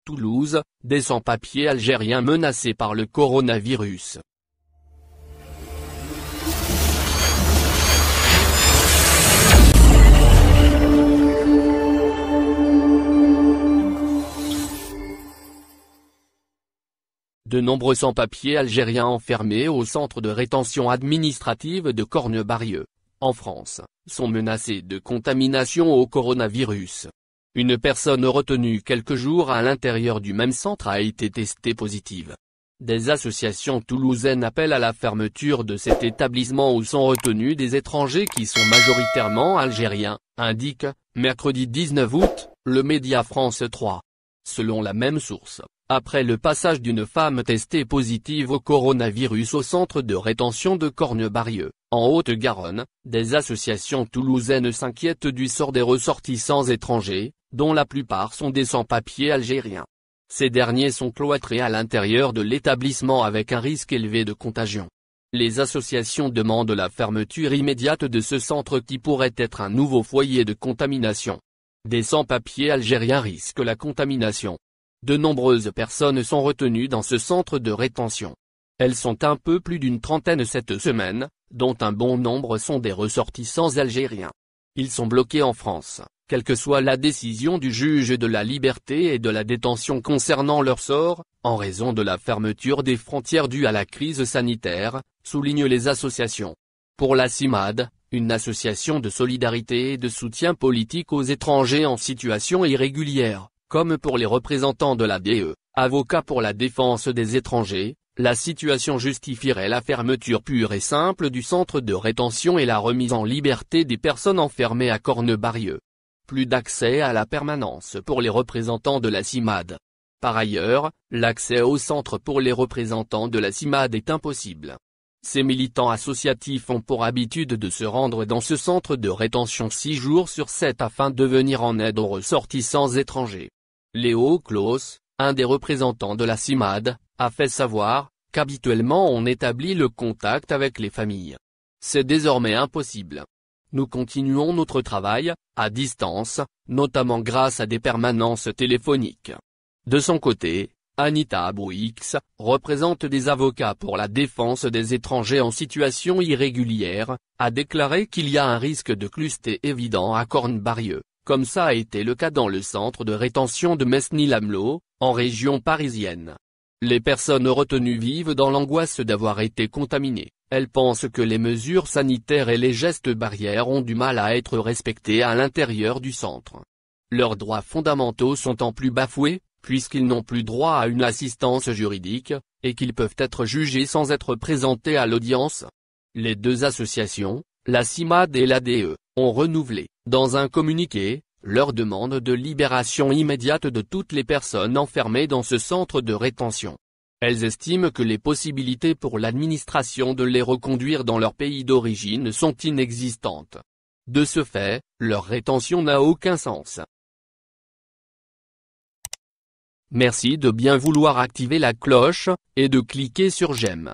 Toulouse, des sans-papiers algériens menacés par le coronavirus. De nombreux sans-papiers algériens enfermés au centre de rétention administrative de Cornebarieux, en France, sont menacés de contamination au coronavirus. Une personne retenue quelques jours à l'intérieur du même centre a été testée positive. Des associations toulousaines appellent à la fermeture de cet établissement où sont retenus des étrangers qui sont majoritairement algériens, indique, mercredi 19 août, le média France 3. Selon la même source, après le passage d'une femme testée positive au coronavirus au centre de rétention de Cornebarieux, en Haute-Garonne, des associations toulousaines s'inquiètent du sort des ressortissants étrangers, dont la plupart sont des sans-papiers algériens. Ces derniers sont cloîtrés à l'intérieur de l'établissement avec un risque élevé de contagion. Les associations demandent la fermeture immédiate de ce centre qui pourrait être un nouveau foyer de contamination. Des sans-papiers algériens risquent la contamination. De nombreuses personnes sont retenues dans ce centre de rétention. Elles sont un peu plus d'une trentaine cette semaine, dont un bon nombre sont des ressortissants algériens. Ils sont bloqués en France, quelle que soit la décision du juge de la liberté et de la détention concernant leur sort, en raison de la fermeture des frontières due à la crise sanitaire, soulignent les associations. Pour la CIMAD, une association de solidarité et de soutien politique aux étrangers en situation irrégulière, comme pour les représentants de l'ADE, avocats pour la défense des étrangers, la situation justifierait la fermeture pure et simple du centre de rétention et la remise en liberté des personnes enfermées à Cornebarieux. Plus d'accès à la permanence pour les représentants de la CIMAD. Par ailleurs, l'accès au centre pour les représentants de la CIMAD est impossible. Ces militants associatifs ont pour habitude de se rendre dans ce centre de rétention 6 jours sur 7 afin de venir en aide aux ressortissants étrangers. Léo Claus, un des représentants de la CIMAD, a fait savoir qu'habituellement on établit le contact avec les familles. C'est désormais impossible. Nous continuons notre travail, à distance, notamment grâce à des permanences téléphoniques. De son côté, Anita Abouix, représente des avocats pour la défense des étrangers en situation irrégulière, a déclaré qu'il y a un risque de cluster évident à Cornebarieux, comme ça a été le cas dans le centre de rétention de Mesnil-Amelot, en région parisienne. Les personnes retenues vivent dans l'angoisse d'avoir été contaminées. Elles pensent que les mesures sanitaires et les gestes barrières ont du mal à être respectés à l'intérieur du centre. Leurs droits fondamentaux sont en plus bafoués, puisqu'ils n'ont plus droit à une assistance juridique, et qu'ils peuvent être jugés sans être présentés à l'audience. Les deux associations, la CIMAD et l'ADE, ont renouvelé, dans un communiqué, leur demande de libération immédiate de toutes les personnes enfermées dans ce centre de rétention. Elles estiment que les possibilités pour l'administration de les reconduire dans leur pays d'origine sont inexistantes. De ce fait, leur rétention n'a aucun sens. Merci de bien vouloir activer la cloche, et de cliquer sur j'aime.